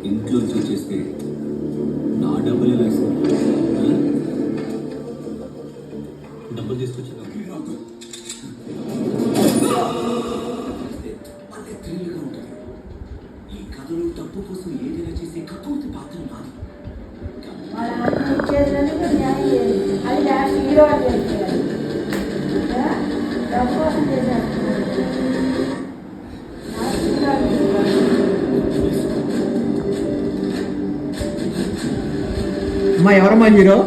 ఇంట్లో చూసేస్తే నా డబ్బులే వేసి డబ్బులు తీసుకొచ్చాను. ఈ కథలో డబ్బు కోసం ఏదైనా చేసే కక్కువతి పాత్ర నాది. అమ్మా ఎవరమ్మా హీరో?